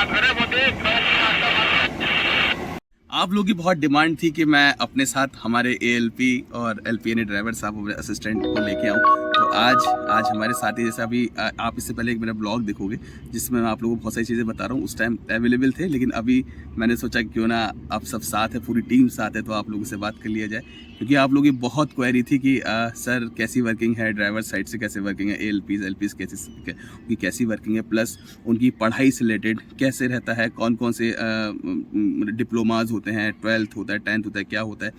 आप लोगों की बहुत डिमांड थी कि मैं अपने साथ हमारे एएलपी और एलपीएनए ड्राइवर साहब और असिस्टेंट को लेके आऊँ। तो आज हमारे साथी, जैसे अभी आप इससे पहले एक मेरा ब्लॉग देखोगे जिसमें मैं आप लोगों को बहुत सारी चीज़ें बता रहा हूँ। उस टाइम अवेलेबल थे, लेकिन अभी मैंने सोचा क्यों ना आप सब साथ है, पूरी टीम साथ है, तो आप लोगों से बात कर लिया जाए। क्योंकि आप लोगों की बहुत क्वेरी थी कि सर कैसी वर्किंग है, ड्राइवर साइड से कैसे वर्किंग है, एलपीज कैसी वर्किंग है, प्लस उनकी पढ़ाई से रिलेटेड कैसे रहता है, कौन कौन से डिप्लोमाज होते हैं, 12th होता है, 10th होता है, क्या होता है।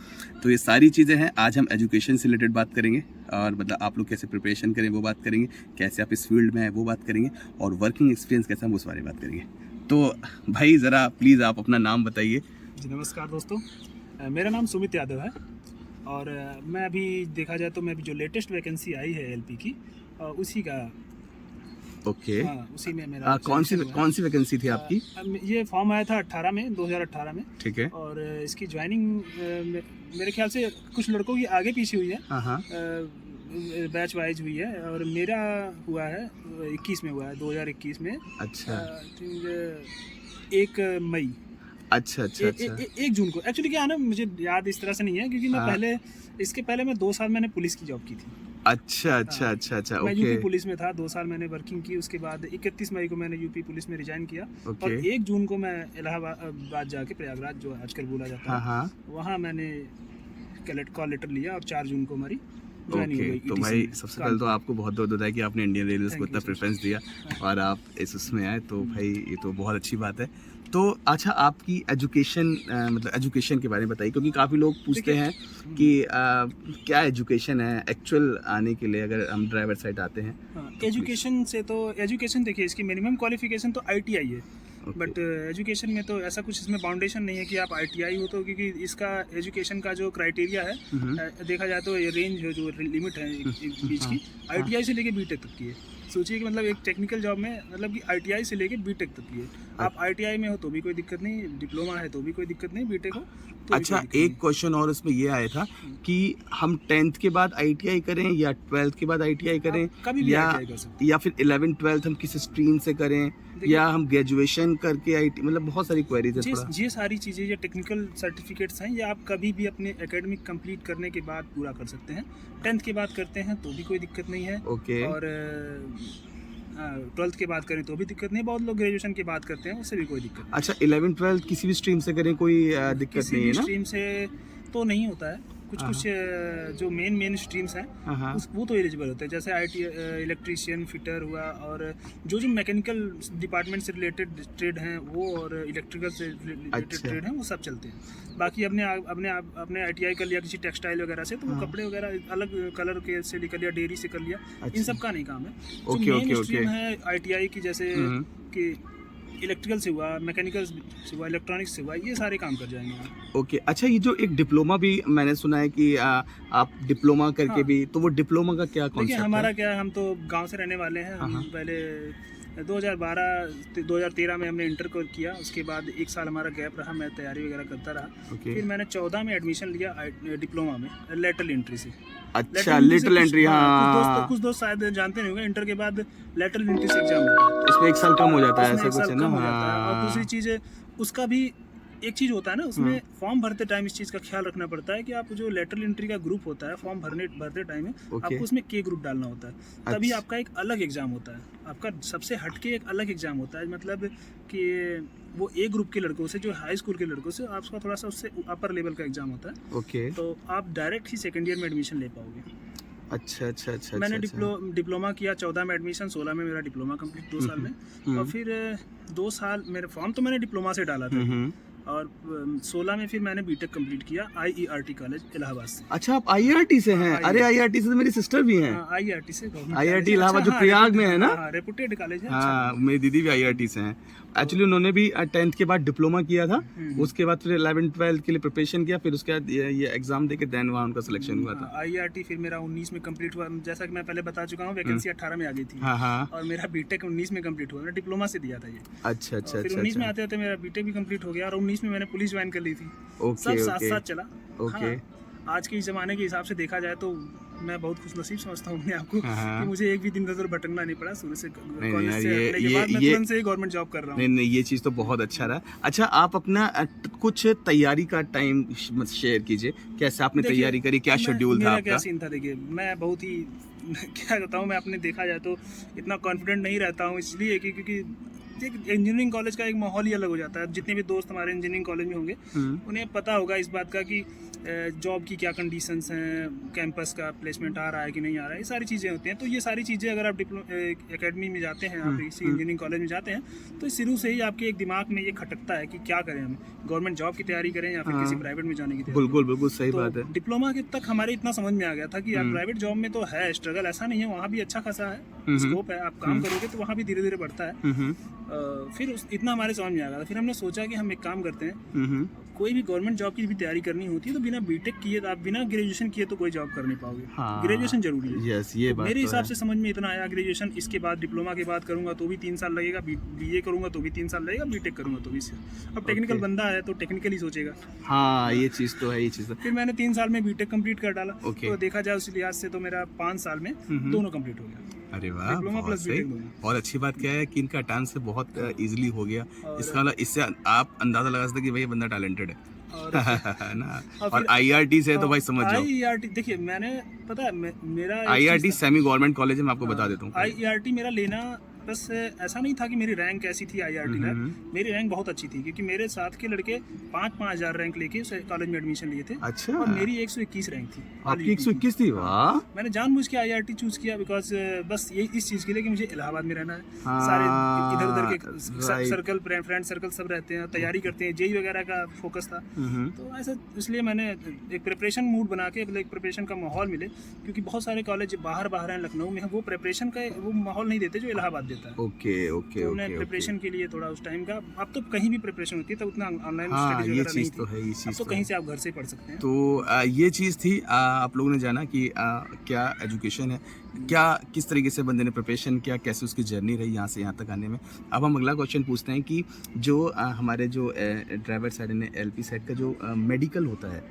तो ये सारी चीज़ें हैं। आज हम एजुकेशन से रिलेटेड बात करेंगे, और मतलब आप लोग कैसे प्रिपरेशन करें वो बात करेंगे, कैसे आप इस फील्ड में हैं वो बात करेंगे, और वर्किंग एक्सपीरियंस कैसा हम उस बारे में बात करेंगे। तो भाई ज़रा प्लीज़ आप अपना नाम बताइए। जी नमस्कार दोस्तों, मेरा नाम सुमित यादव है और मैं अभी देखा जाए तो मैं अभी जो लेटेस्ट वैकेंसी आई है एलपी की उसी का ओके। उसी में मेरा कौन सी वैकेंसी थी आपकी? ये फॉर्म आया था 2018 में। ठीक है। और इसकी ज्वाइनिंग मेरे ख्याल से कुछ लड़कों की आगे पीछे हुई है, बैच वाइज हुई है, और मेरा हुआ है 21 में हुआ है, 2021 में। अच्छा। 1 मई। अच्छा। 1 जून को एक्चुअली क्या है ना, मुझे याद इस तरह से नहीं है क्योंकि मैं इसके पहले मैं 2 साल मैंने पुलिस की जॉब की थी। अच्छा। मैं यूपी पुलिस में था, 2 साल मैंने वर्किंग की। उसके बाद 31 मई को मैंने यूपी पुलिस में रिजाइन किया। और 1 जून को मैं इलाहाबाद जाके, प्रयागराज जो आजकल बोला जाता है, वहाँ मैंने कॉल लेटर लिया और 4 जून को हमारी ज्वाइनिंग हो गई। तो भाई सबसे पहले तो आपको बहुत बहुत बधाई कि आपने इंडियन रेलवे को इतना प्रेफरेंस दिया और आप उसमें आए, तो भाई ये तो बहुत अच्छी बात है। तो अच्छा, आपकी एजुकेशन मतलब एजुकेशन के बारे में बताइए, क्योंकि काफ़ी लोग पूछते हैं कि क्या एजुकेशन है एक्चुअल आने के लिए अगर हम ड्राइवर साइड आते हैं। एजुकेशन देखिए, इसकी मिनिमम क्वालिफिकेशन तो ITI है। बट एजुकेशन में तो ऐसा कुछ इसमें बाउंडेशन नहीं है कि आप ITI हो तो, क्योंकि इसका एजुकेशन का जो क्राइटेरिया है देखा जाए तो ये रेंज है, जो लिमिट है बीच की, ITI से लेके बीटेक तक की है। सोचिए कि मतलब एक टेक्निकल जॉब में मतलब कि ITI से लेके बीटेक तक की है। आप ITI में हो तो भी कोई दिक्कत नहीं, डिप्लोमा है तो भी कोई दिक्कत नहीं, बीटेक हो तो। अच्छा, एक क्वेश्चन और इसमें ये आया था कि हम 10th के बाद ITI करें या 12th के बाद ITI करें, कभी भी ITI कर सकते हैं, या फिर 11th 12th हम किस स्ट्रीम से करें, या हम ग्रेजुएशन करके IT, मतलब बहुत सारी क्वेरीज है। ये सारी चीज़ें, ये टेक्निकल सर्टिफिकेट्स हैं, ये आप कभी भी अपने एकेडमिक कंप्लीट करने के बाद पूरा कर सकते हैं। 10th के बाद करते हैं तो भी कोई दिक्कत नहीं है। ओके। और 12th के बाद करें तो भी दिक्कत नहीं। बहुत लोग ग्रेजुएशन के बाद करते हैं, उससे भी कोई दिक्कत नहीं। अच्छा, 11th 12th किसी भी स्ट्रीम से करें कोई दिक्कत नहीं है ना? स्ट्रीम से तो नहीं होता है, कुछ जो मेन स्ट्रीम्स हैं वो तो एलिजिबल होते हैं, जैसे IT इलेक्ट्रीशियन, फिटर हुआ, और जो मैकेनिकल डिपार्टमेंट से रिलेटेड ट्रेड हैं वो, और इलेक्ट्रिकल से रिलेटेड ट्रेड हैं वो सब चलते हैं। बाकी अपने ITI कर लिया किसी टेक्सटाइल वगैरह से, तो वो कपड़े वगैरह अलग कलर के से कर लिया, डेयरी से कर लिया, इन सब का नहीं काम है। जो मेन स्ट्रीम है ITI की, जैसे कि इलेक्ट्रिकल से हुआ, मैकेनिकल से हुआ, इलेक्ट्रॉनिक्स से हुआ, ये सारे काम कर जाएंगे आप। ओके। अच्छा, ये जो एक डिप्लोमा भी मैंने सुना है कि आप डिप्लोमा करके भी, तो वो डिप्लोमा का क्या कॉन्सेप्ट है? हमारा क्या है, हम तो गांव से रहने वाले हैं। हम पहले 2013 में हमने इंटर को किया, उसके बाद 1 साल हमारा गैप रहा, मैं तैयारी वगैरह करता रहा। फिर मैंने 14 में एडमिशन लिया डिप्लोमा में, लेटरल एंट्री से। अच्छा, लेटरल एंट्री। कुछ दोस्त शायद जानते नहीं होंगे, इंटर के बाद लेटरल एंट्री से एग्जाम होता है, उसमें 1 साल कम हो जाता है, ऐसा कुछ है ना? और दूसरी चीज़ उसका भी एक चीज़ होता है ना, उसमें फॉर्म भरते टाइम इस चीज़ का ख्याल रखना पड़ता है कि आप जो लेटरल एंट्री का ग्रुप होता है, फॉर्म भरते टाइम में आपको उसमें K ग्रुप डालना होता है, तभी आपका एक अलग एग्जाम होता है, आपका सबसे हटके एक अलग एग्जाम होता है। मतलब कि वो A ग्रुप के लड़कों से, जो हाई स्कूल के लड़कों से, आपका थोड़ा सा उससे अपर लेवल का एग्जाम होता है। ओके। तो आप डायरेक्ट ही सेकेंड ईयर में एडमिशन ले पाओगे। अच्छा। मैंने डिप्लोमा किया, 14 में एडमिशन, 16 में मेरा डिप्लोमा कंप्लीट 2 साल में। और फिर 2 साल मेरे फॉर्म तो मैंने डिप्लोमा से डाला था, और 16 में फिर मैंने बीटेक कंप्लीट किया IERT कॉलेज इलाहाबाद से। अच्छा, आप IERT से हैं? अरे IERT से तो मेरी सिस्टर भी हैं। IERT से, IIT इलाहाबाद जो प्रयाग में है ना? रेपुटेड कॉलेज है। हाँ, मेरी दीदी भी IIT से हैं। एक्चुअली उन्होंने भी 10th के बाद डिप्लोमा किया था, उसके बाद फिर 11th 12th के लिए प्रिपरेशन किया, फिर उसके बाद ये एग्जाम देके देन वहाँ उनका सिलेक्शन हुआ था। IIT फिर मेरा 19 में कंप्लीट हुआ, जैसा कि मैं पहले बता चुका हूँ, वैकेंसी 18 में आ गई थी। और मेरा बीटेक 19 में कंप्लीट हुआ, डिप्लोमा से दिया था ये। अच्छा। फिर 19 में आते मेरा बीटेक भी कंप्लीट हो गया, और 19 में मैंने पुलिस ज्वाइन कर ली थी। सब साथ साथ चला। आज के ज़माने के हिसाब से देखा जाए तो मैं बहुत खुशनसीब समझता हूँ अपने आप को हाँ। कि मुझे एक भी दिन नजर भटकना नहीं पड़ा शुरू से। नहीं कॉलेज यार, से ये- हटने के बाद मैं ये- तुरंत से ही गवर्नमेंट जॉब कर रहा नहीं हूँ। नहीं, ये चीज़ तो बहुत अच्छा रहा। अच्छा, आप अपना कुछ तैयारी का टाइम शेयर कीजिए, कैसे आपने देखिए, तैयारी करी, क्या शेड्यूल था मेरा क्या आपका? सीन था, देखिए मैं बहुत ही क्या बताऊँ, मैं अपने देखा जाए तो इतना कॉन्फिडेंट नहीं रहता हूँ, इसलिए कि क्योंकि एक इंजीनियरिंग कॉलेज का एक माहौल ही अलग हो जाता है। जितने भी दोस्त हमारे इंजीनियरिंग कॉलेज में होंगे उन्हें पता होगा इस बात का कि जॉब की क्या कंडीशंस हैं, कैंपस का प्लेसमेंट आ रहा है कि नहीं आ रहा है, ये सारी चीज़ें होती हैं। तो ये सारी चीज़ें अगर आप एकेडमी में जाते हैं, आप इसी इंजीनियरिंग कॉलेज में जाते हैं, तो शुरू से ही आपके एक दिमाग में ये खटकता है कि क्या करें, हमें गवर्नमेंट जॉब की तैयारी करें या फिर किसी प्राइवेट में जाने की तैयारी। बिल्कुल बिल्कुल सही तो बात है। डिप्लोमा के तक हमारे इतना समझ में आ गया था कि यार प्राइवेट जॉब में तो है स्ट्रगल, ऐसा नहीं है, वहाँ भी अच्छा खासा है, स्कोप है, आप काम करोगे तो वहाँ भी धीरे धीरे बढ़ता है। फिर इतना हमारे समझ में आ गया था। फिर हमने सोचा कि हम एक काम करते हैं, कोई भी गवर्नमेंट जॉब की भी तैयारी करनी होती है तो बिना बीटेक किए, आप बिना ग्रेजुएशन किए तो कोई जॉब कर नहीं पाओगे। हाँ। ग्रेजुएशन जरूरी है। यस, ये बात मेरे तो हिसाब है। से समझ में इतना आया, ग्रेजुएशन इसके बाद डिप्लोमा के बाद करूंगा तो भी 3 साल लगेगा, बीए करूंगा तो भी 3 साल लगेगा, बीटेक करूंगा तो भी। अब टेक्निकल बंदा है तो टेक्निकल ही सोचेगा। हाँ, ये चीज़ तो है, ये चीज़ तो। फिर मैंने 3 साल में बीटेक कंप्लीट कर डाला। ओके। तो देखा जाए उस लिहाज से तो मेरा 5 साल में दोनों कंप्लीट हो गया। अरे वाह, डिप्लोमा बहुत प्लस सही। बीटेक दोनों। और अच्छी बात क्या है कि इनका अटेंडेंस से बहुत इजीली हो गया। और- इसका मतलब इससे आप अंदाजा लगा सकते हैं कि भाई ये बंदा टैलेंटेड है। और है ना। और और फिर- आईआरटी से तो भाई समझ जाओ। आईआरटी देखिए, मैंने पता है मेरा आईआरटी सेमी गवर्नमेंट कॉलेज है, मैं आपको बता देता हूँ। आईआरटी मेरा लेना बस ऐसा नहीं था कि मेरी रैंक कैसी थी आईआरटी में। मेरी रैंक बहुत अच्छी थी क्योंकि मेरे साथ के लड़के 5,000 रैंक लेके कॉलेज में एडमिशन लिए थे। अच्छा, और मेरी 121 रैंक थी। आपकी 121 थी? वाह। मैंने जानबूझ के आईआरटी चूज किया बिकॉज बस ये इस चीज के लिए कि मुझे इलाहाबाद में रहना है। हाँ, सारे इधर उधर के right. सर्कल, फ्रेंड सर्कल सब रहते हैं, तैयारी करते हैं, जेई वगैरह का फोकस था। तो ऐसा इसलिए मैंने एक प्रिपरेशन मूड बना के, मतलब एक प्रिपरेशन का माहौल मिले, क्योंकि बहुत सारे कॉलेज बाहर हैं, लखनऊ में है, वो प्रिपरेशन का वो माहौल नहीं देते जो इलाहाबाद देता है। ओके ओके तो हमने ओके। प्रिपरेशन के लिए थोड़ा उस टाइम का, अब तो कहीं भी प्रिपरेशन होती है तो उतना ऑनलाइन हाँ, स्टडीज ये वगैरह नहीं चीज़ तो थी। है, ये अब चीज़ तो तो कहीं है। से आप घर से ही पढ़ सकते हैं। तो ये चीज़ थी, आप लोगों ने जाना कि क्या एजुकेशन है, क्या किस तरीके से बंदे ने प्रिपरेशन किया, कैसे उसकी जर्नी रही यहाँ से यहाँ तक आने में। अब हम अगला क्वेश्चन पूछते हैं कि जो हमारे जो ड्राइवर साइड ने एलपी साइड का जो मेडिकल होता है,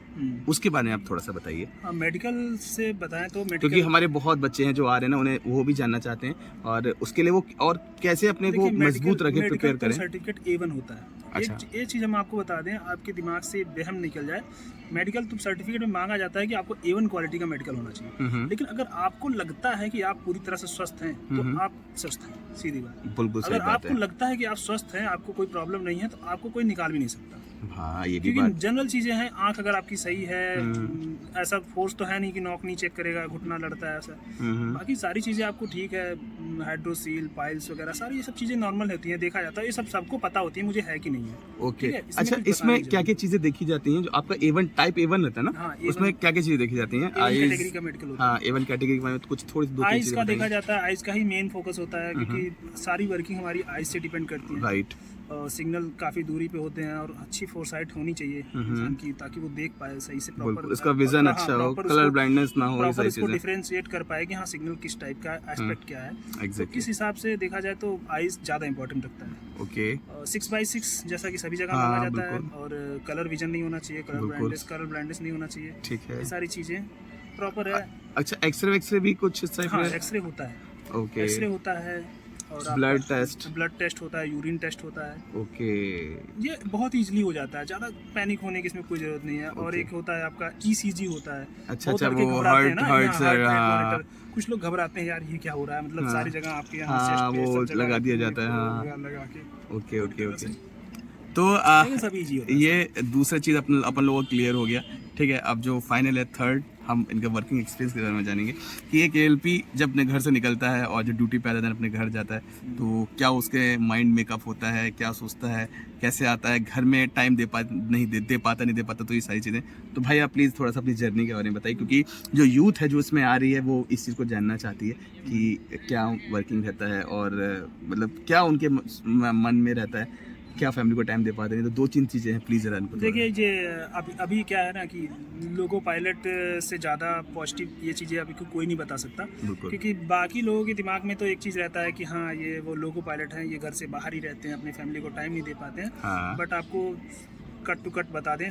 उसके बारे में आप थोड़ा सा बताइए। हाँ, मेडिकल से बताएं तो क्योंकि मेडिकल, हमारे बहुत बच्चे हैं जो आ रहे हैं ना, उन्हें वो भी जानना चाहते हैं, और उसके लिए वो और कैसे अपने को मजबूत रखें, प्रिपेयर करें। सर्टिफिकेट A1 होता है। अच्छा। एक चीज़ हम आपको बता दें, आपके दिमाग से वहम निकल जाए, मेडिकल तो सर्टिफिकेट में मांगा जाता है कि आपको A1 क्वालिटी का मेडिकल होना चाहिए। लेकिन अगर आपको लगता है कि आप पूरी तरह से स्वस्थ हैं तो आप स्वस्थ हैं, सीधी बात। बिल्कुल सही अगर बात आपको है। लगता है कि आप स्वस्थ हैं, आपको कोई प्रॉब्लम नहीं है, तो आपको कोई निकाल भी नहीं सकता। हाँ, ये भी क्योंकि बात। जनरल चीजें हैं, आंख अगर आपकी सही है, ऐसा फोर्स तो है नहीं कि नॉक नहीं चेक करेगा, घुटना लड़ता है ऐसा। बाकी सारी चीजें आपको ठीक है, हाइड्रोसील, पाइल्स वगैरह सारी ये सब चीजें नॉर्मल होती हैं, देखा जाता है, ये सब सबको पता होती है, मुझे है कि नहीं है। ओके। ठीक है, इसमें अच्छा, कुछ इसमें बताने की क्या क्या चीजें देखी जाती हैं? जो आपका A1 टाइप A1 रहता है ना, हाँ, A1 उसमें क्या क्या चीजें देखी जाती हैं? कैटेगरी का मेडिकल होता है। हाँ, A1 कैटेगरी में कुछ थोड़ी दो तीन आइज चीजें का देखा बताइए। जाता है, आइज का ही मेन फोकस होता है, क्योंकि सारी वर्किंग हमारी आइज से डिपेंड करती है। राइट। सिग्नल काफी दूरी पे होते हैं और अच्छी फोरसाइट होनी चाहिए इंसान की, ताकि वो देख पाए सही से प्रॉपर, इसका विजन अच्छा हो, कलर ब्लाइंडनेस ना हो, ये प्रॉपर सारी इसको चीजें। डिफरेंशिएट कर पाए कि हाँ सिग्नल किस टाइप का एस्पेक्ट क्या है। तो एग्जैक्टली। किस हिसाब से देखा जाए तो आइज ज़्यादा इंपॉर्टेंट रखता है। ओके। 6x6 जैसा कि सभी जगह हाँ, माना जाता है, बिल्कुल। और कलर विजन नहीं होना चाहिए, कलर ब्लाइंडनेस नहीं होना चाहिए, ठीक है। ये सारी चीज़ें प्रॉपर है। अच्छा, एक्सरे भी कुछ इस टाइप हाँ, में? एक्सरे होता है, ओके। एक्सरे होता है, और ब्लड टेस्ट? ब्लड टेस्ट होता है, यूरिन टेस्ट होता है। ओके। ये बहुत इजीली हो जाता है, ज़्यादा पैनिक होने की इसमें कोई ज़रूरत नहीं है। और एक होता है आपका ECG होता है। अच्छा, बहुत अच्छा, लड़के वो घबराते हैं ना, हार्ट यहाँ से, हार्ट रेट हाँ। मॉनिटर। कुछ लोग घबराते हैं, यार ये क्या हो रहा है, मतलब हाँ। सारी जगह आपके यहाँ हाँ, chest पे वो सब जगह लगा दिया जाता है, हाँ। लगा के। Okay okay okay. तो लेकिन सब इजी होता है। ये दूसरा चीज़ अपन लोगों को क्लियर हो गया, ठीक है। अब जो फाइनल है, थर्ड, हम इनका वर्किंग एक्सपीरियंस के बारे में जानेंगे कि एक ALP जब अपने घर से निकलता है और जो ड्यूटी पे आता है अपने घर जाता है, तो क्या उसके माइंड मेकअप होता है, क्या सोचता है, कैसे आता है, घर में टाइम दे पाता, तो ये सारी चीज़ें। तो भाई आप प्लीज़ थोड़ा सा अपनी जर्नी के बारे में बताइए, क्योंकि जो यूथ है जो इसमें आ रही है वो इस चीज़ को जानना चाहती है कि क्या वर्किंग रहता है, और मतलब क्या उनके मन में रहता है, क्या फैमिली को टाइम दे पाते हैं। तो 2-3 चीज़ें हैं, प्लीज़ जरा इनको थोड़ा। देखिए, ये अभी क्या है ना कि लोगो पायलट से ज़्यादा पॉजिटिव ये चीज़ें अभी कोई नहीं बता सकता, बिल्कुल। क्योंकि बाकी लोगों के दिमाग में तो एक चीज़ रहता है कि हाँ ये वो लोगो पायलट हैं, ये घर से बाहर ही रहते हैं, अपनी फैमिली को टाइम नहीं दे पाते हैं। हाँ। बट आपको कट टू कट बता दें,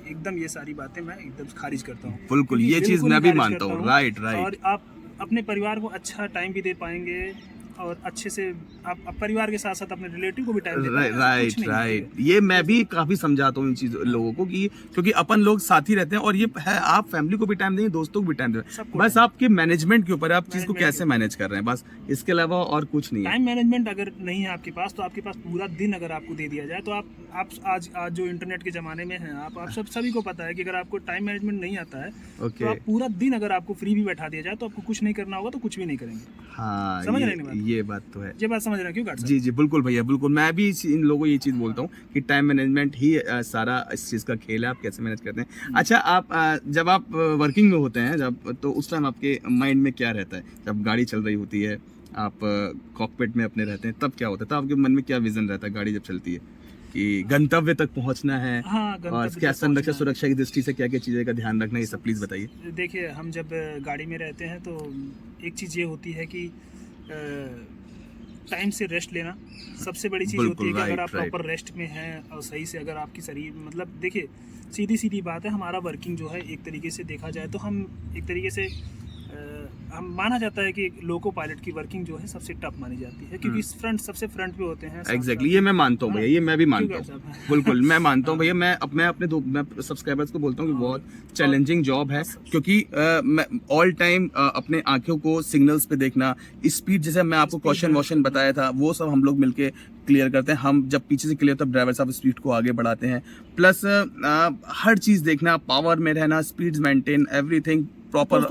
एकदम ये सारी बातें मैं एकदम खारिज करता हूँ। बिल्कुल, क्योंकि ये चीज़ बिल्कुल मैं भी खारिज मानता करता हूँ। हूँ। Right, right. और आप अपने परिवार को अच्छा टाइम भी दे पाएंगे और अच्छे से आप परिवार के साथ साथ अपने रिलेटिव को भी टाइम दे पाएंगे, ऐसा कुछ राइट, नहीं है, ठीक राइट। है? ये मैं भी काफी समझाता हूँ इन चीजों लोगों को कि क्योंकि अपन लोग साथ ही रहते हैं और ये है आप फैमिली को भी टाइम देंगे, दोस्तों को भी टाइम देंगे, सबको बस time। आपके मैनेजमेंट के ऊपर है, आप चीज को मैनेजमेंट कैसे के ऊपर। मैनेज कर रहे हैं, बस इसके अलावा और कुछ नहीं है। टाइम मैनेजमेंट अगर नहीं है आपके पास, तो आपके पास पूरा दिन अगर आपको दे दिया जाए, तो आप आज जो इंटरनेट के ज़माने में हैं, आप सभी को पता है कि अगर आपको टाइम मैनेजमेंट नहीं आता है, तो ओके। आप पूरा दिन अगर आपको फ्री भी बैठा दिया जाए, तो आपको कुछ नहीं करना होगा, तो कुछ भी नहीं करेंगे। हाँ, समझ रहे हैं ना बात? ये बात तो है। ये बात समझ रहे हैं क्यों काट जी जी, बिल्कुल भैया, बिल्कुल। मैं भी इन लोगों को ये चीज़ बोलता हूँ कि टाइम मैनेजमेंट ही सारा इस चीज़ का खेल है, आप कैसे मैनेज करते हैं। अच्छा, आप जब आप वर्किंग में होते हैं जब, तो उस टाइम आपके माइंड में क्या रहता है जब गाड़ी चल रही होती है, आप कॉकपिट में अपने रहते हैं, तब क्या होता है, तब आपके मन में क्या विजन रहता है गाड़ी जब चलती है कि गंतव्य तक पहुंचना है? हाँ, और गंतव्य क्या तक संरक्षण पहुंचना है। सुरक्षा की दृष्टि से क्या क्या चीज़ें का ध्यान रखना है, ये सब प्लीज़ बताइए। देखिए, हम जब गाड़ी में रहते हैं तो एक चीज़ ये होती है कि टाइम से रेस्ट लेना सबसे बड़ी चीज़ होती है कि अगर आप प्रॉपर रेस्ट में हैं और सही से अगर आपकी शरीर मतलब देखिए सीधी सीधी बात है, हमारा वर्किंग जो है एक तरीके से देखा जाए तो हम एक तरीके से हम माना जाता है कि लोको पायलट की वर्किंग जो है सबसे टफ मानी जाती है, क्योंकि सबसे फ्रंट पे होते हैं। एग्जैक्टली, ये मैं मानता हूँ भैया, ये मैं भी मानता हूँ, क्यों कैसा? बिल्कुल मैं मानता हूँ भैया। मैं अपने मैं सब्सक्राइबर्स को बोलता हूँ कि बहुत चैलेंजिंग जॉब है, क्योंकि मैं ऑल टाइम अपने आंखों को सिग्नल्स पे देखना, स्पीड, जैसे मैं आपको क्वेश्चन वॉशन बताया था, वो सब हम लोग मिलके क्लियर करते हैं। हम जब पीछे से क्लियर, तब ड्राइवर साहब स्पीड को आगे बढ़ाते हैं, प्लस हर चीज़ देखना, पावर में रहना, speeds maintain, everything proper,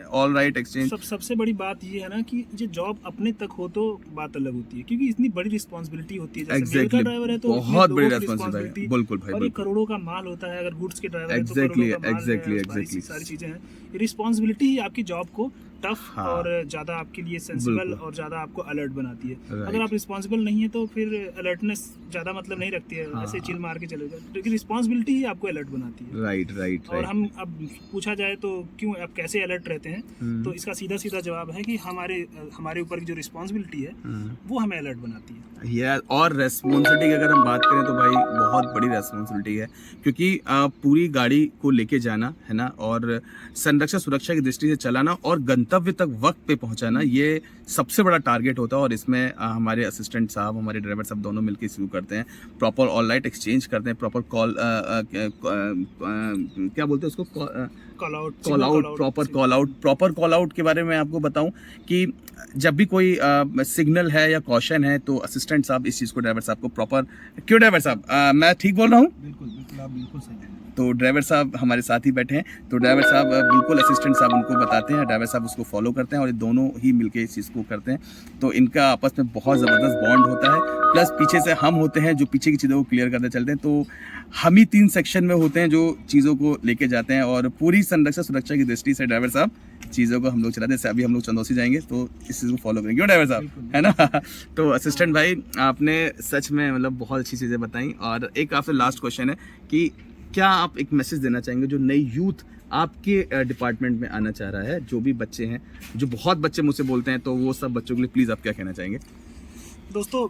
all right exchange. सबसे बड़ी बात ये है ना कि ये जॉब अपने तक हो तो बात अलग होती है, क्योंकि इतनी बड़ी रिस्पांसिबिलिटी होती है। जैसे मेल का ड्राइवर है तो बहुत बड़ी रिस्पांसिबिलिटी, बिल्कुल भाई, और ये करोड़ों का माल होता है। अगर गुड्स के ड्राइवर है तो एग्जैक्टली करोड़ों का माल है, एग्जैक्टली सारी चीजें हैं। ये रिस्पांसिबिलिटी ही आपकी जॉब को टफ हाँ, और ज्यादा आपके लिए सेंसिबल और ज्यादा आपको अलर्ट बनाती है। Right. अगर आप रिस्पांसिबल नहीं है तो फिर अलर्टनेस ज्यादा मतलब नहीं रखती है, ऐसे चिल मार के चले जाओ, लेकिन रिस्पांसिबिलिटी ही आपको अलर्ट बनाती है। Right right. और हम अब पूछा जाए तो क्यों आप कैसे अलर्ट रहते हैं, तो इसका सीधा सीधा जवाब है कि हमारे ऊपर की जो रिस्पांसिबिलिटी है वो हमें अलर्ट बनाती है। और रेस्पॉन्सिबिलिटी की अगर हम बात करें तो भाई बहुत बड़ी रेस्पॉन्सिबिलिटी है, क्योंकि पूरी गाड़ी को लेके जाना है ना, और संरक्षण सुरक्षा की दृष्टि से चलाना और गंतव्य तक वक्त पे पहुंचाना, ये सबसे बड़ा टारगेट होता है। और इसमें हमारे असिस्टेंट साहब, हमारे ड्राइवर साहब दोनों मिलकर शुरू करते हैं, प्रॉपर ऑल राइट एक्सचेंज करते हैं, प्रॉपर कॉल क्या बोलते हैं उसको, प्रॉपर कॉल आउट के बारे में आपको बताऊं कि जब भी कोई सिग्नल है या कॉशन है तो असिस्टेंट साहब इस चीज़ को ड्राइवर साहब को प्रॉपर, क्यों ड्राइवर साहब, मैं ठीक बोल रहा हूँ? बिल्कुल बिल्कुल, आप बिल्कुल सही हैं। तो ड्राइवर साहब हमारे साथ ही बैठे हैं, तो ड्राइवर साहब बिल्कुल असिस्टेंट साहब उनको बताते हैं, ड्राइवर साहब उसको फॉलो करते हैं और ये दोनों ही मिलके इस चीज़ को करते हैं। तो इनका आपस में बहुत ज़बरदस्त बॉन्ड होता है, प्लस पीछे से हम होते हैं जो पीछे की चीज़ों को क्लियर करते चलते हैं। तो हम ही 3 सेक्शन में होते हैं जो चीज़ों को लेके जाते हैं, और पूरी संरक्षण सुरक्षा की दृष्टि से ड्राइवर साहब चीज़ों को हम लोग चलाते हैं। जैसे अभी हम लोग चंदौसी जाएंगे तो इस चीज़ को फॉलो करेंगे, क्यों ड्राइवर साहब, है ना? तो असिस्टेंट भाई, आपने सच में मतलब बहुत अच्छी चीज़ें बताई। और एक आपसे लास्ट क्वेश्चन है कि क्या आप एक मैसेज देना चाहेंगे जो नई यूथ आपके डिपार्टमेंट में आना चाह रहा है, जो भी बच्चे हैं, जो बहुत बच्चे मुझसे बोलते हैं, तो वो सब बच्चों के लिए प्लीज़ आप क्या कहना चाहेंगे? दोस्तों,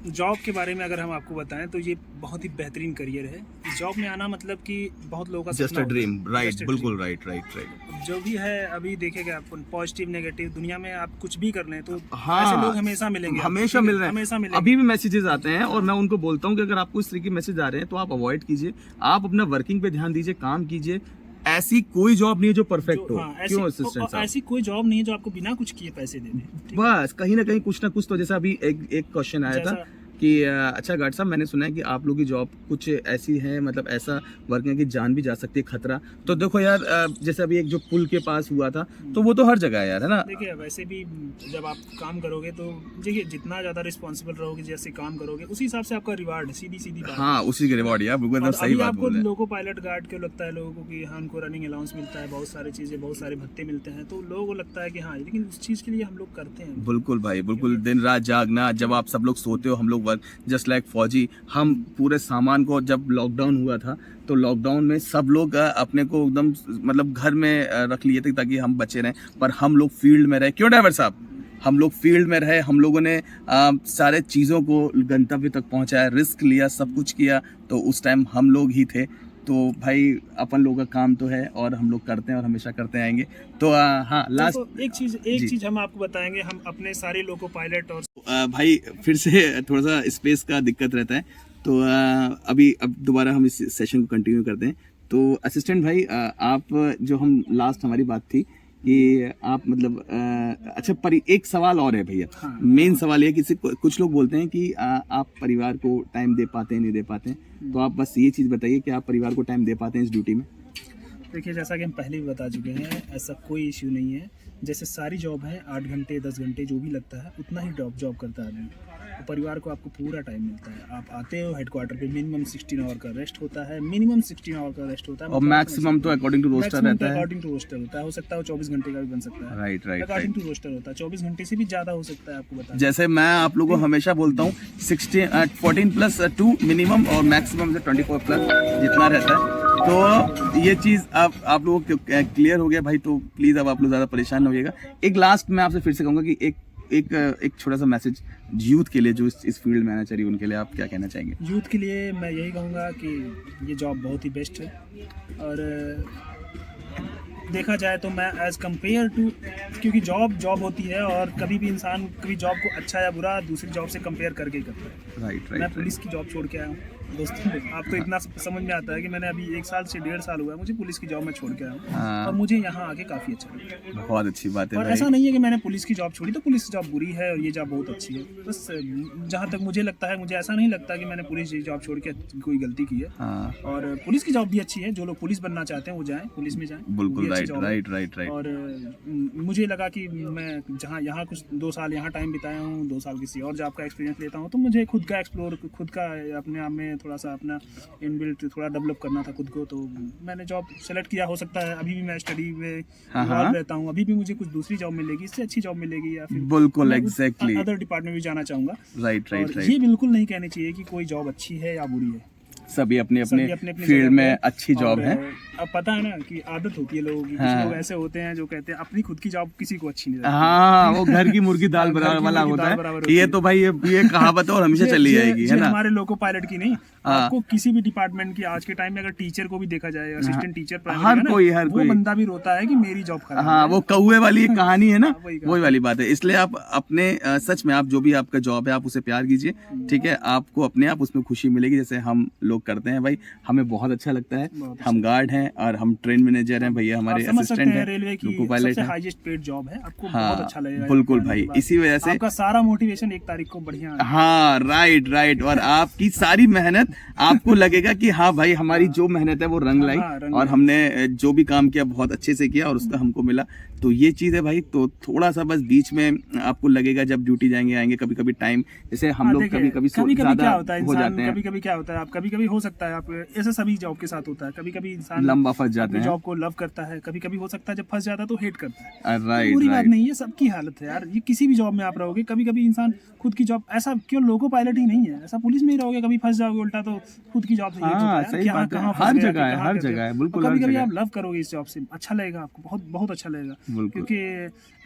जॉब के बारे में अगर हम आपको बताएं तो ये बहुत ही बेहतरीन करियर है। इस जॉब में आना मतलब कि बहुत लोगों का जस्ट अ ड्रीम, राइट, बिल्कुल राइट राइट राइट। जो भी है अभी देखेगा आप, पॉजिटिव नेगेटिव दुनिया में आप कुछ भी कर लें तो हाँ, ऐसे लोग हमेशा मिलेंगे, हमेशा मिल रहे हैं, हमेशा मिलेंगे। अभी भी मैसेजेस आते हैं और मैं उनको बोलता हूँ कि अगर आपको इस तरह के मैसेज आ रहे हैं तो आप अवॉइड कीजिए, आप अपना वर्किंग पे ध्यान दीजिए, काम कीजिए। ऐसी कोई जॉब नहीं है जो परफेक्ट हो। क्यों असिस्टेंट साहब? ऐसी कोई जॉब नहीं है जो आपको बिना कुछ किए पैसे दे दे। बस कहीं ना कहीं कुछ ना कुछ तो, जैसा अभी एक क्वेश्चन आया था कि अच्छा गार्ड साहब, मैंने सुना है कि आप लोग की जॉब कुछ ऐसी है, मतलब ऐसा वर्क है कि जान भी जा सकती है, खतरा। तो देखो यार, जैसे अभी एक जो पुल के पास हुआ था, तो वो तो हर जगह है यार, है ना? देखिए, वैसे भी जब आप काम करोगे तो देखिए, जितना ज़्यादा रिस्पॉन्सिबल रहोगे, जैसे काम करोगे, उसी हिसाब से आपका रिवार्ड, सीधी सीधी बात। हाँ, उसी के रिवॉर्ड यार, बिल्कुल एकदम सही बात बोल रहे हैं। लोको पायलट गार्ड के लगता है लोगों को कि हाँ, उनको रनिंग अलाउंस मिलता है, बहुत सारी चीज़ें, बहुत सारे भत्ते मिलते हैं, तो लोगों को लगता है कि हाँ, लेकिन उस चीज़ के लिए हम लोग करते हैं। बिल्कुल भाई, बिल्कुल, दिन रात जागना, जब आप सब लोग सोते हो हम लोग वर्क, जस्ट लाइक फौजी। हम पूरे सामान को, जब लॉकडाउन हुआ था तो लॉकडाउन में सब लोग अपने को एकदम मतलब घर में रख लिए थे ताकि हम बचे रहें, पर हम लोग फील्ड में रहे, क्यों ड्राइवर साहब? हम लोग फील्ड में रहे, हम लोगों ने सारे चीज़ों को गंतव्य तक पहुंचाया, रिस्क लिया, सब कुछ किया, तो उस टाइम हम लोग ही थे। तो भाई अपन लोगों का काम तो है और हम लोग करते हैं और हमेशा करते आएंगे। तो हाँ लास्ट तो एक चीज़ हम आपको बताएंगे, हम अपने सारे लोको पायलट और भाई फिर से थोड़ा सा स्पेस का दिक्कत रहता है, तो अब दोबारा हम इस सेशन को कंटिन्यू करते हैं। तो असिस्टेंट भाई आप जो हम लास्ट हमारी बात थी कि आप मतलब अच्छा एक सवाल और है भैया। हाँ। मेन सवाल ये कि कुछ लोग बोलते हैं कि आप परिवार को टाइम दे पाते हैं नहीं दे पाते हैं, तो आप बस ये चीज़ बताइए कि आप परिवार को टाइम दे पाते हैं इस ड्यूटी में। देखिए, जैसा कि हम पहले भी बता चुके हैं, ऐसा कोई इश्यू नहीं है। जैसे सारी जॉब है 8 घंटे 10 घंटे जो भी लगता है उतना ही जॉब करता है आदमी। तो परिवार को आपको पूरा टाइम मिलता है। आप आते हो हेडक्वार्टर पे, मिनिमम 16 आवर का रेस्ट होता है, मिनिमम 16 आवर का रेस्ट होता है, और मैक्सिमम तो अकॉर्डिंग टू रोस्टर रहता है। अकॉर्डिंग टू रोस्टर होता है, हो सकता है वो 24 घंटे का भी बन सकता है। राइट अकॉर्डिंग टू रोस्टर होता है, 24 घंटे से भी ज़्यादा हो सकता है, आपको बता। जैसे मैं आप लोगों को हमेशा बोलता हूँ 14+2 मिनिमम और मैक्सिमम से 24+ जितना रहता है। तो ये चीज़ आप लोगों को क्लियर हो गया भाई, तो प्लीज़ अब आप लोग ज़्यादा परेशान न होइएगा। एक लास्ट मैं आपसे फिर से कहूँगा कि एक छोटा सा मैसेज यूथ के लिए जो इस फील्ड में आना चाहिए, उनके लिए आप क्या कहना चाहेंगे? यूथ के लिए मैं यही कहूँगा कि ये जॉब बहुत ही बेस्ट है, और देखा जाए तो मैं एज़ कम्पेयर टू, क्योंकि जॉब होती है और कभी भी इंसान कभी जॉब को अच्छा या बुरा दूसरी जॉब से कंपेयर करके ही करता है। राइट। मैं पुलिस की जॉब छोड़ के आया हूँ दोस्तों। आपको इतना समझ में आता है कि मैंने अभी 1 साल से 1.5 साल हुआ है मुझे पुलिस की जॉब में छोड़ के आया हूँ। हाँ। और मुझे यहाँ आके काफ़ी अच्छा लगा। बहुत अच्छी बात है और भाई। ऐसा नहीं है कि मैंने पुलिस की जॉब छोड़ी तो पुलिस की जॉब बुरी है और ये जॉब बहुत अच्छी है। बस जहाँ तक मुझे लगता है, मुझे ऐसा नहीं लगता कि मैंने पुलिस की जॉब छोड़ के कोई गलती की है। हाँ। और पुलिस की जॉब भी अच्छी है, जो लोग पुलिस बनना चाहते हैं वो जाएं, पुलिस में जाएं। बिल्कुल राइट। और मुझे लगा कि मैं जहाँ यहाँ कुछ 2 साल यहाँ टाइम बिताया हूँ, 2 साल किसी और जॉब का एक्सपीरियंस लेता हूँ, तो मुझे खुद का एक्सप्लोर, खुद का अपने आप में थोड़ा सा अपना इनबिल्ट थोड़ा डेवलप करना था खुद को। तो मैंने जॉब सेलेक्ट किया। हो सकता है अभी भी मैं स्टडी में इन्वॉल्व रहता हूँ, अभी भी मुझे कुछ दूसरी जॉब मिलेगी, इससे अच्छी जॉब मिलेगी, या फिर बिल्कुल एग्जैक्टली अदर डिपार्टमेंट भी जाना चाहूँगा। राइट। ये बिल्कुल नहीं कहनी चाहिए कि कोई जॉब अच्छी है या बुरी है। सभी अपने फील्ड में अच्छी जॉब है। अब पता है ना कि आदत होती है लोगों की। हाँ। कुछ लोग ऐसे होते हैं जो कहते हैं अपनी खुद की जॉब किसी को अच्छी नहीं लगती। हाँ, वो घर की मुर्गी दाल बराबर वाला होता है। ये तो भाई ये कहावत और हमेशा चली जाएगी, है ना? हमारे लोको पायलट की नहीं, आपको किसी भी डिपार्टमेंट की आज के टाइम में अगर टीचर को भी देखा जाए, असिस्टेंट टीचर, हर कोई बंदा भी रोता है कि मेरी जॉब खराब है। हाँ, वो कौवे वाली एक कहानी है ना, वही वाली बात है। इसलिए आप अपने सच में आप जो भी आपका जॉब है आप उसे प्यार कीजिए, ठीक है? आपको अपने आप उसमें खुशी मिलेगी, जैसे हम लोग करते हैं भाई। हमें बहुत अच्छा लगता है। हम गार्ड हैं और हम ट्रेन मैनेजर हैं, भैया हमारे असिस्टेंट हैं, रेलवे की सबसे हाईएस्ट पेड जॉब है। आपको बहुत अच्छा लगेगा। बिल्कुल भाई, इसी वजह से आपका सारा मोटिवेशन 1 तारीख को बढ़िया। हाँ राइट। और आपकी सारी मेहनत आपको लगेगा कि हाँ भाई हमारी जो मेहनत है वो रंग लाई, और हमने जो भी काम किया बहुत अच्छे से किया और उसका हमको मिला। तो ये चीज़ है भाई। तो थोड़ा सा बस बीच में आपको लगेगा जब ड्यूटी जाएंगे आएंगे, कभी टाइम, जैसे हम लोग कभी क्या होता है इंसान, कभी क्या होता है, आप कभी हो सकता है आप ऐसा सभी जॉब के साथ होता है, कभी इंसान लंबा फंस जाते हैं, जॉब को लव करता है, कभी हो सकता है जब फंस जाता है तो हेट करता है। राइट। बुरी बात नहीं है, सबकी हालत है यार। ये किसी भी जॉब में आप रहोगे, कभी इंसान खुद की जॉब, ऐसा क्यों लोको पायलट ही नहीं है, ऐसा पुलिस में ही रहोगे, कभी फंस जाओगे उल्टा तो खुद की जॉब से हर जगह है बिल्कुल। कभी आप लव करोगे इस जॉब से, अच्छा लगेगा आपको, बहुत अच्छा लगेगा, क्योंकि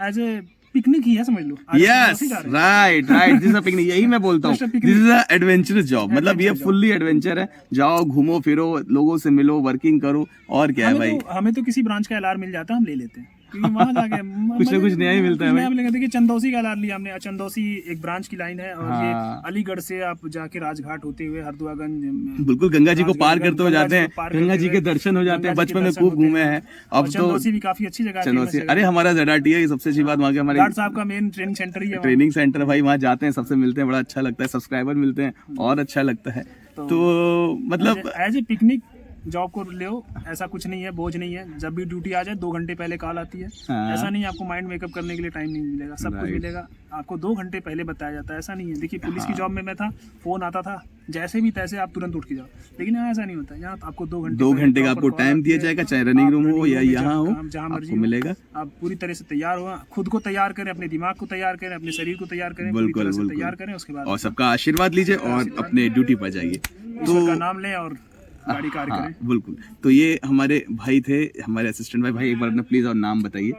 एज ए पिकनिक ही है, समझ लो। Yes right this is a picnic. यही मैं बोलता हूँ, this is a adventurous job. मतलब ये फुल्ली एडवेंचर है। जाओ घूमो फिरो, लोगों से मिलो, वर्किंग करो, और क्या है भाई। हमें तो किसी ब्रांच का एलआर मिल जाता है, हम ले लेते हैं, क्योंकि वहाँ जाके कुछ ना कुछ नया ही मिलता है भाई। देखिए चंदौसी का एलआर लिया हमने। चंदौसी एक ब्रांच की लाइन है, और ये अलीगढ़ से आप जाके राजघाट होते हुए हरदुआगंज, बिल्कुल गंगा जी को पार करते हुए जाते हैं, गंगा जी के दर्शन हो जाते हैं। बचपन में खूब घूमे हैं। अब तो चंदौसी भी काफी अच्छी जगह है। अरे हमारा ZRT है, सबसे अच्छी बात वहाँ के हमारे गार्ड साहब का मेन ट्रेनिंग सेंटर ही है। ट्रेनिंग सेंटर भाई, वहाँ जाते हैं, सबसे मिलते हैं, बड़ा अच्छा लगता है, सब्सक्राइबर मिलते हैं और अच्छा लगता है। तो मतलब एज ए पिकनिक जॉब को ले, ऐसा कुछ नहीं है, बोझ नहीं है। जब भी ड्यूटी आ जाए 2 घंटे पहले कॉल आती है। ऐसा नहीं है आपको माइंड मेकअप करने के लिए टाइम नहीं मिलेगा, सब कुछ मिलेगा आपको 2 घंटे पहले बताया जाता है। ऐसा नहीं है, देखिए पुलिस की जॉब में मैं था, फोन आता था जैसे भी तैसे आप तुरंत उठ के जाओ, लेकिन यहाँ ऐसा नहीं होता। यहाँ आपको 2 घंटे का आपको टाइम दिया जाएगा, चाहे रनिंग रूम हो या यहाँ हो, जहाँ मर्जी मिलेगा। आप पूरी तरह से तैयार हो, खुद को तैयार करें, अपने दिमाग को तैयार करें, अपने शरीर को तैयार करें, बिल्कुल तैयार करें, उसके बाद और सबका आशीर्वाद लीजिए और अपने ड्यूटी पर जाइए, तो नाम लें और गाड़ी कार्य करें। बिल्कुल। तो ये हमारे भाई थे, हमारे असिस्टेंट भाई। एक बार अपना प्लीज और नाम बताइए।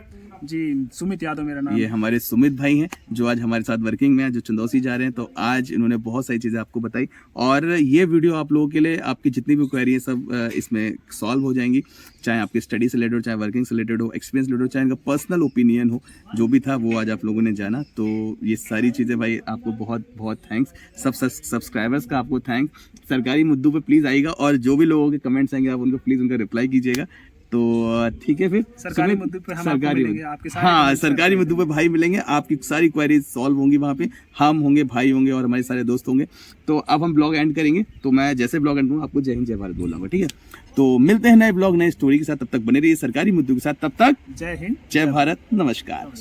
जी सुमित यादव मेरा नाम ये हमारे सुमित भाई हैं जो आज हमारे साथ वर्किंग में हैं, जो चंदौसी जा रहे हैं। तो आज इन्होंने बहुत सारी चीज़ें आपको बताई और ये वीडियो आप लोगों के लिए आपकी जितनी भी क्वेरी है सब इसमें सॉल्व हो जाएंगी, चाहे आपकी स्टडी से रिलेटेड हो, चाहे वर्किंग से रिलेटेड हो, एक्सपीरियंस रिलेटेड हो, चाहे इनका पर्सनल ओपिनियन हो, जो भी था वो आज आप लोगों ने जाना। तो ये सारी चीज़ें भाई आपको बहुत बहुत थैंक्स, सब सब्सक्राइबर्स का आपको थैंक्स। सरकारी मुद्दों पे प्लीज़ आइएगा और जो भी लोगों के कमेंट्स आएंगे आप उनको प्लीज़ उनका रिप्लाई कीजिएगा। तो ठीक है फिर सरकारी मुद्दों पे हम आपको मिलेंगे, आपके सारे हाँ सरकारी मुद्दों पे भाई मिलेंगे, आपकी सारी क्वेरीज सॉल्व होंगी वहाँ पे, हम होंगे, भाई होंगे और हमारे सारे दोस्त होंगे। तो अब हम ब्लॉग एंड करेंगे, तो मैं जैसे ब्लॉग एंड करूँगा आपको जय हिंद जय भारत बोलूँगा, ठीक है। तो मिलते हैं नए ब्लॉग नए स्टोरी के साथ, तब तक बने रहिए सरकारी मुद्दों के साथ, तब तक जय हिंद जय भारत, नमस्कार।